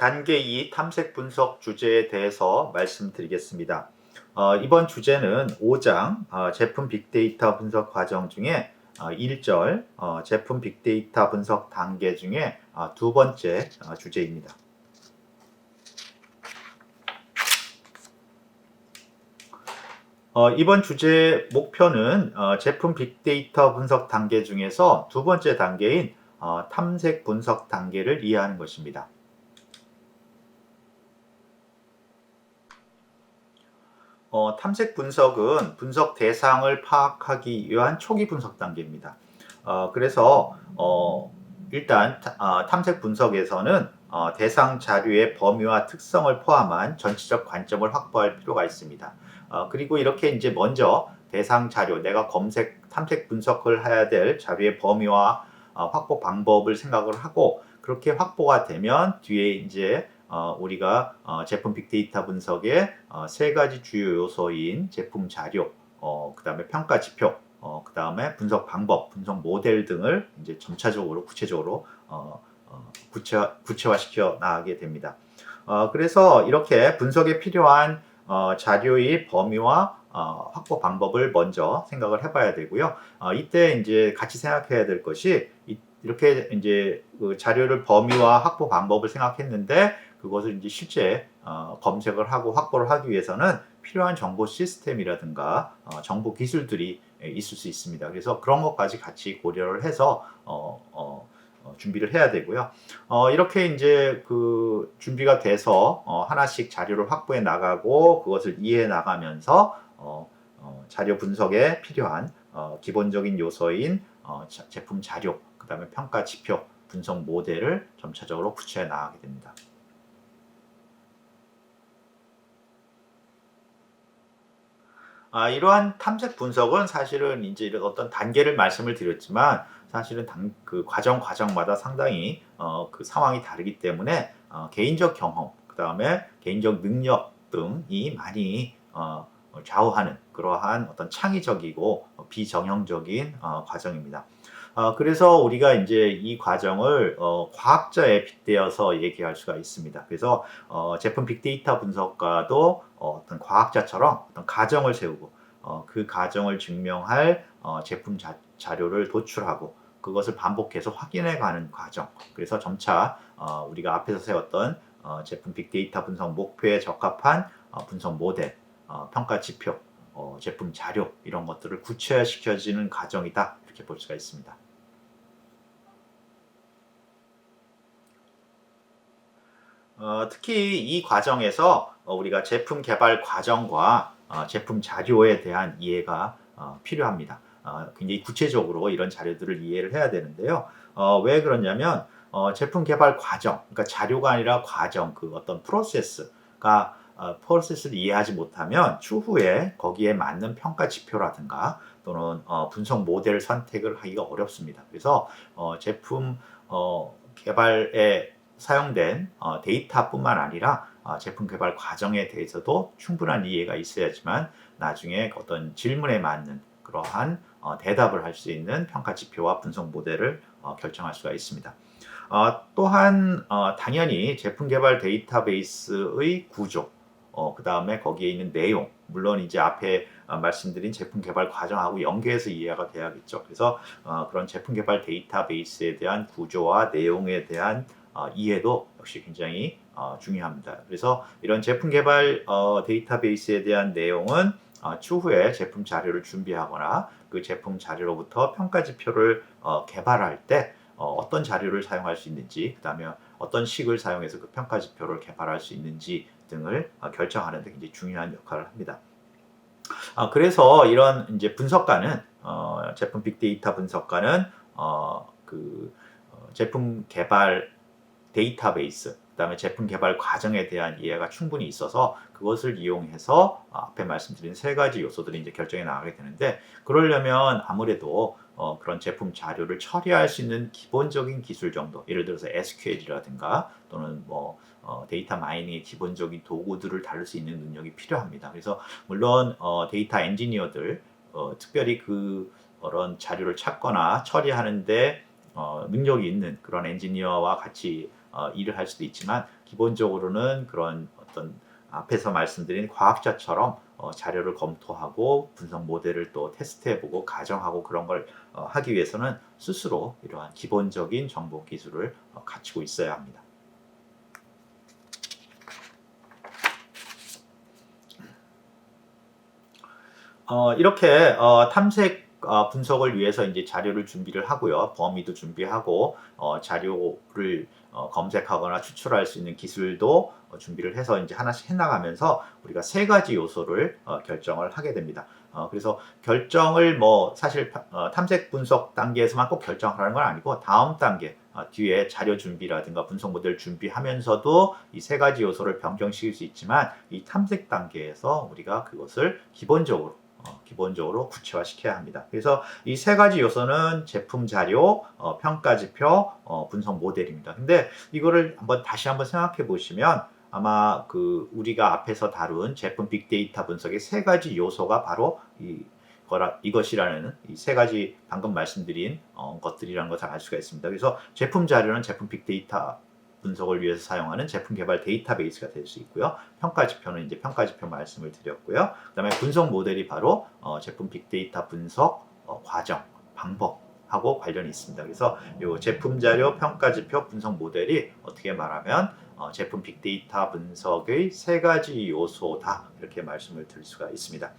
단계 2 탐색 분석 주제에 대해서 말씀드리겠습니다. 이번 주제는 5장 제품 빅데이터 분석 과정 중에 1절 제품 빅데이터 분석 단계 중에 두 번째 주제입니다. 이번 주제의 목표는 제품 빅데이터 분석 단계 중에서 두 번째 단계인 탐색 분석 단계를 이해하는 것입니다. 탐색 분석은 분석 대상을 파악하기 위한 초기 분석 단계입니다. 그래서 일단 탐색 분석에서는 대상 자료의 범위와 특성을 포함한 전체적 관점을 확보할 필요가 있습니다. 그리고 이렇게 이제 먼저 대상 자료, 내가 탐색 분석을 해야 될 자료의 범위와 확보 방법을 생각을 하고, 그렇게 확보가 되면 뒤에 이제 우리가 제품 빅데이터 분석의 세 가지 주요 요소인 제품 자료, 그 다음에 평가 지표, 그 다음에 분석 방법, 분석 모델 등을 이제 점차적으로 구체적으로 구체화시켜 나가게 됩니다. 그래서 이렇게 분석에 필요한 자료의 범위와 확보 방법을 먼저 생각을 해봐야 되고요. 이때 이제 같이 생각해야 될 것이, 이렇게 이제 그 자료를 범위와 확보 방법을 생각했는데, 그것을 이제 실제 검색을 하고 확보를 하기 위해서는 필요한 정보 시스템이라든가 정보 기술들이 있을 수 있습니다. 그래서 그런 것까지 같이 고려를 해서 준비를 해야 되고요. 이렇게 이제 그 준비가 돼서 하나씩 자료를 확보해 나가고, 그것을 이해해 나가면서 자료 분석에 필요한 기본적인 요소인 제품 자료, 그 다음에 평가 지표, 분석 모델을 점차적으로 구체해 나가게 됩니다. 이러한 탐색 분석은 사실은 이제 이런 어떤 단계를 말씀을 드렸지만, 사실은 그 과정마다 상당히 그 상황이 다르기 때문에 개인적 경험, 그 다음에 개인적 능력 등이 많이 좌우하는 그러한 어떤 창의적이고 비정형적인 과정입니다. 그래서 우리가 이제 이 과정을 과학자에 빗대어서 얘기할 수가 있습니다. 그래서 제품 빅데이터 분석가도 어떤 과학자처럼 어떤 가정을 세우고, 그 가정을 증명할 제품 자료를 도출하고, 그것을 반복해서 확인해가는 과정. 그래서 점차 우리가 앞에서 세웠던 제품 빅데이터 분석 목표에 적합한 분석 모델, 평가 지표, 제품 자료, 이런 것들을 구체화시켜지는 과정이다, 이렇게 볼 수가 있습니다. 특히 이 과정에서 우리가 제품 개발 과정과 제품 자료에 대한 이해가 필요합니다. 굉장히 구체적으로 이런 자료들을 이해를 해야 되는데요. 왜 그러냐면 제품 개발 과정, 그러니까 자료가 아니라 과정, 그 어떤 프로세스를 이해하지 못하면 추후에 거기에 맞는 평가 지표라든가 또는 분석 모델 선택을 하기가 어렵습니다. 그래서 제품 개발에 사용된 데이터뿐만 아니라 제품 개발 과정에 대해서도 충분한 이해가 있어야지만 나중에 어떤 질문에 맞는 그러한 대답을 할 수 있는 평가 지표와 분석 모델을 결정할 수가 있습니다. 또한 당연히 제품 개발 데이터베이스의 구조, 그 다음에 거기에 있는 내용, 물론 이제 앞에 말씀드린 제품 개발 과정하고 연계해서 이해가 돼야겠죠. 그래서 그런 제품 개발 데이터베이스에 대한 구조와 내용에 대한 이해도 역시 굉장히 중요합니다. 그래서 이런 제품 개발 데이터베이스에 대한 내용은 추후에 제품 자료를 준비하거나 그 제품 자료로부터 평가 지표를 개발할 때 어떤 자료를 사용할 수 있는지, 그 다음에 어떤 식을 사용해서 그 평가 지표를 개발할 수 있는지 등을 결정하는 데 굉장히 중요한 역할을 합니다. 그래서 이런 이제 분석가는 제품 빅데이터 분석가는 그 제품 개발 데이터베이스, 그 다음에 제품 개발 과정에 대한 이해가 충분히 있어서 그것을 이용해서 앞에 말씀드린 세 가지 요소들이 이제 결정해 나가게 되는데, 그러려면 아무래도 그런 제품 자료를 처리할 수 있는 기본적인 기술 정도, 예를 들어서 SQL이라든가 또는 뭐 데이터 마이닝의 기본적인 도구들을 다룰 수 있는 능력이 필요합니다. 그래서 물론 데이터 엔지니어들, 특별히 그런 자료를 찾거나 처리하는데 능력이 있는 그런 엔지니어와 같이 일을 할 수도 있지만, 기본적으로는 그런 어떤 앞에서 말씀드린 과학자처럼 자료를 검토하고 분석 모델을 또 테스트해보고 가정하고 그런 걸 하기 위해서는 스스로 이러한 기본적인 정보 기술을 갖추고 있어야 합니다. 이렇게 탐색 분석을 위해서 이제 자료를 준비를 하고요. 범위도 준비하고 자료를 검색하거나 추출할 수 있는 기술도 준비를 해서 이제 하나씩 해나가면서 우리가 세 가지 요소를 결정을 하게 됩니다. 그래서 결정을 뭐 사실 탐색 분석 단계에서만 꼭 결정하라는 건 아니고 다음 단계 뒤에 자료 준비라든가 분석 모델 준비하면서도 이 세 가지 요소를 변경시킬 수 있지만 이 탐색 단계에서 우리가 그것을 기본적으로 구체화시켜야 합니다. 그래서 이 세 가지 요소는 제품 자료, 평가 지표, 분석 모델입니다. 근데 이거를 다시 한번 생각해 보시면 아마 그 우리가 앞에서 다룬 제품 빅데이터 분석의 세 가지 요소가 바로 이것이라는 이 세 가지 방금 말씀드린 것들이라는 것을 알 수가 있습니다. 그래서 제품 자료는 제품 빅데이터 분석을 위해서 사용하는 제품 개발 데이터베이스가 될 수 있고요. 평가 지표는 이제 평가 지표 말씀을 드렸고요. 그다음에 분석 모델이 바로 제품 빅데이터 분석 과정, 방법하고 관련이 있습니다. 그래서 이 제품 자료, 평가 지표, 분석 모델이 어떻게 말하면 제품 빅데이터 분석의 세 가지 요소다 이렇게 말씀을 드릴 수가 있습니다.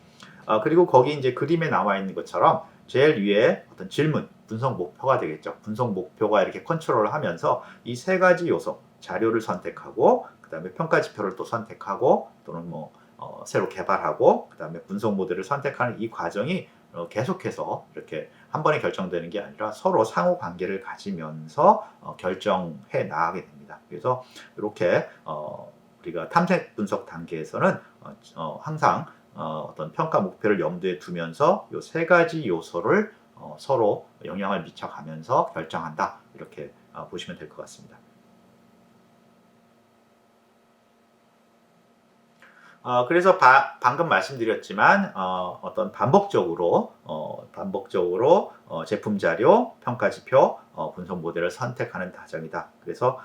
그리고 거기 이제 그림에 나와 있는 것처럼 제일 위에 어떤 질문, 분석 목표가 되겠죠. 분석 목표가 이렇게 컨트롤을 하면서 이 세 가지 요소, 자료를 선택하고, 그 다음에 평가 지표를 또 선택하고, 또는 뭐, 새로 개발하고, 그 다음에 분석 모델을 선택하는 이 과정이 계속해서 이렇게 한 번에 결정되는 게 아니라 서로 상호 관계를 가지면서 결정해 나가게 됩니다. 그래서 이렇게 우리가 탐색 분석 단계에서는 항상 어떤 평가 목표를 염두에 두면서 이 세 가지 요소를 서로 영향을 미쳐가면서 결정한다. 이렇게 보시면 될 것 같습니다. 그래서 방금 말씀드렸지만 어떤 반복적으로 제품 자료, 평가 지표, 분석 모델을 선택하는 과정이다. 그래서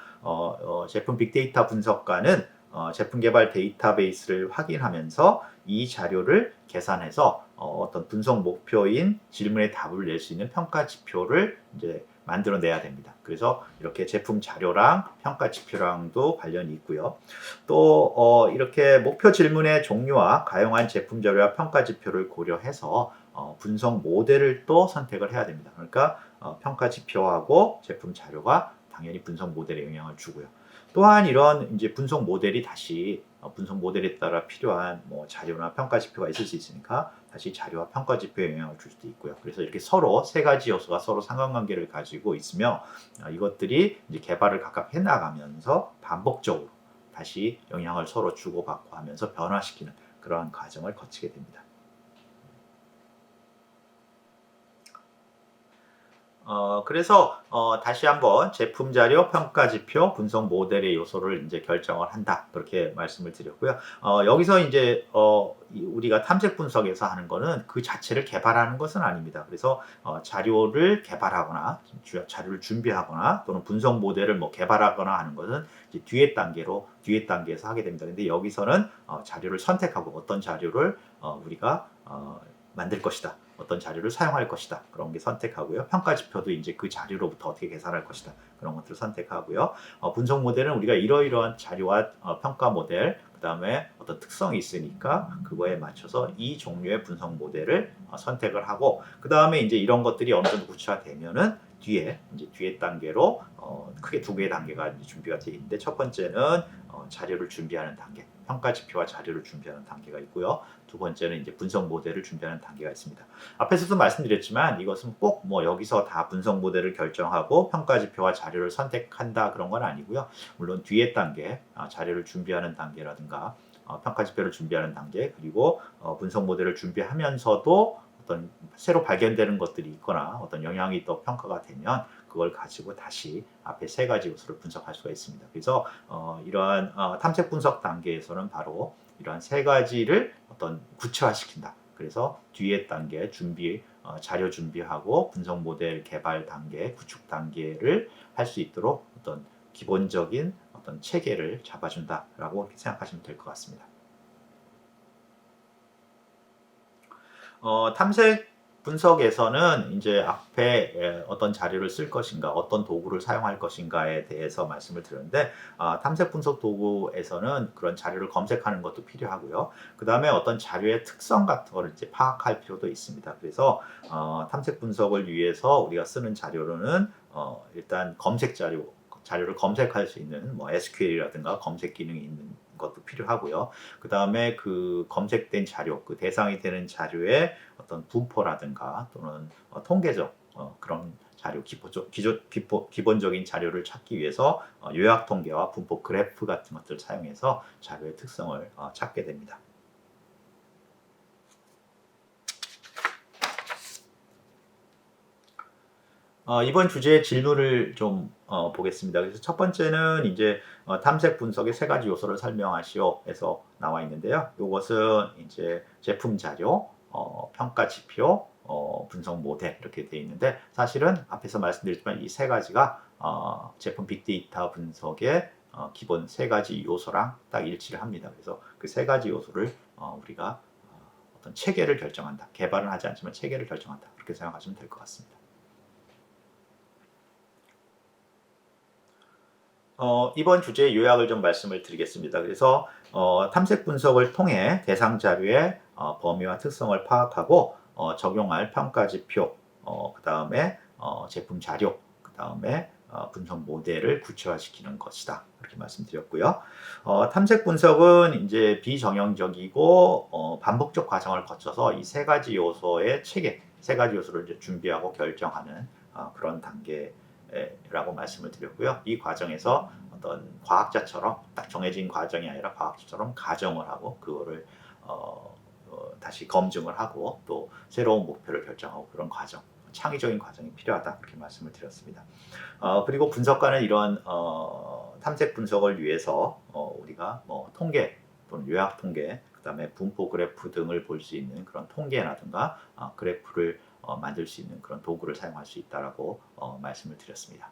제품 빅데이터 분석가는 제품 개발 데이터베이스를 확인하면서 이 자료를 계산해서 어떤 분석 목표인 질문에 답을 낼 수 있는 평가 지표를 이제 만들어내야 됩니다. 그래서 이렇게 제품 자료랑 평가 지표랑도 관련이 있고요. 또 이렇게 목표 질문의 종류와 가용한 제품 자료와 평가 지표를 고려해서 분석 모델을 또 선택을 해야 됩니다. 그러니까 평가 지표하고 제품 자료가 당연히 분석 모델에 영향을 주고요. 또한 이런 이제 분석 모델이 다시 분석 모델에 따라 필요한 뭐 자료나 평가 지표가 있을 수 있으니까 다시 자료와 평가 지표에 영향을 줄 수도 있고요. 그래서 이렇게 서로 세 가지 요소가 서로 상관관계를 가지고 있으며 이것들이 이제 개발을 각각 해나가면서 반복적으로 다시 영향을 서로 주고받고 하면서 변화시키는 그러한 과정을 거치게 됩니다. 그래서 다시 한번 제품 자료, 평가 지표, 분석 모델의 요소를 이제 결정을 한다. 그렇게 말씀을 드렸고요. 여기서 이제 우리가 탐색 분석에서 하는 거는 그 자체를 개발하는 것은 아닙니다. 그래서 자료를 개발하거나 자료를 준비하거나 또는 분석 모델을 뭐 개발하거나 하는 것은 이제 뒤에 단계에서 하게 됩니다. 근데 여기서는 자료를 선택하고 어떤 자료를 우리가 만들 것이다. 어떤 자료를 사용할 것이다. 그런 게 선택하고요. 평가 지표도 이제 그 자료로부터 어떻게 계산할 것이다. 그런 것들을 선택하고요. 분석 모델은 우리가 이러이러한 자료와 평가 모델, 그 다음에 어떤 특성이 있으니까 그거에 맞춰서 이 종류의 분석 모델을 선택을 하고, 그 다음에 이제 이런 것들이 어느 정도 구체화되면은 뒤에 단계로 크게 두 개의 단계가 준비가 되어 있는데, 첫 번째는 자료를 준비하는 단계, 평가 지표와 자료를 준비하는 단계가 있고요. 두 번째는 이제 분석 모델을 준비하는 단계가 있습니다. 앞에서도 말씀드렸지만 이것은 꼭 뭐 여기서 다 분석 모델을 결정하고 평가 지표와 자료를 선택한다 그런 건 아니고요. 물론 뒤에 단계, 자료를 준비하는 단계라든가 평가 지표를 준비하는 단계, 그리고 분석 모델을 준비하면서도 어떤 새로 발견되는 것들이 있거나 어떤 영향이 또 평가가 되면 그걸 가지고 다시 앞에 세 가지 요소를 분석할 수가 있습니다. 그래서 이러한 탐색 분석 단계에서는 바로 이러한 세 가지를 어떤 구체화시킨다. 그래서 뒤에 단계 자료 준비하고 분석 모델 개발 단계, 구축 단계를 할 수 있도록 어떤 기본적인 어떤 체계를 잡아준다라고 이렇게 생각하시면 될 것 같습니다. 탐색 분석에서는 이제 앞에 어떤 자료를 쓸 것인가, 어떤 도구를 사용할 것인가에 대해서 말씀을 드렸는데, 탐색 분석 도구에서는 그런 자료를 검색하는 것도 필요하고요. 그 다음에 어떤 자료의 특성 같은 거를 이제 파악할 필요도 있습니다. 그래서 탐색 분석을 위해서 우리가 쓰는 자료로는 일단 검색 자료를 검색할 수 있는 뭐 SQL이라든가 검색 기능이 있는 것도 필요하고요. 그 다음에 그 검색된 자료, 그 대상이 되는 자료의 어떤 분포라든가 또는 통계적 그런 자료, 기본적인 자료를 찾기 위해서 요약 통계와 분포 그래프 같은 것들을 사용해서 자료의 특성을 찾게 됩니다. 이번 주제의 질문을 좀 보겠습니다. 그래서 첫 번째는 이제 탐색 분석의 세 가지 요소를 설명하시오에서 나와 있는데요. 이것은 이제 제품 자료, 평가 지표, 분석 모델 이렇게 되어 있는데 사실은 앞에서 말씀드렸지만 이 세 가지가 제품 빅데이터 분석의 기본 세 가지 요소랑 딱 일치를 합니다. 그래서 그 세 가지 요소를 우리가 어떤 체계를 결정한다. 개발은 하지 않지만 체계를 결정한다. 그렇게 생각하시면 될 것 같습니다. 이번 주제의 요약을 좀 말씀을 드리겠습니다. 그래서 탐색 분석을 통해 대상 자료의 범위와 특성을 파악하고 적용할 평가 지표, 그 다음에 제품 자료, 그 다음에 분석 모델을 구체화시키는 것이다. 이렇게 말씀드렸고요. 탐색 분석은 이제 비정형적이고 반복적 과정을 거쳐서 이 세 가지 요소의 체계, 세 가지 요소를 이제 준비하고 결정하는 그런 단계. 라고 말씀을 드렸고요. 이 과정에서 어떤 과학자처럼 딱 정해진 과정이 아니라 과학자처럼 가정을 하고 그거를 다시 검증을 하고 또 새로운 목표를 결정하고 그런 과정, 창의적인 과정이 필요하다 이렇게 말씀을 드렸습니다. 그리고 분석가는 이런 탐색 분석을 위해서 우리가 뭐 통계 또는 요약 통계, 그다음에 분포 그래프 등을 볼 수 있는 그런 통계라든가 그래프를 만들 수 있는 그런 도구를 사용할 수 있다라고 말씀을 드렸습니다.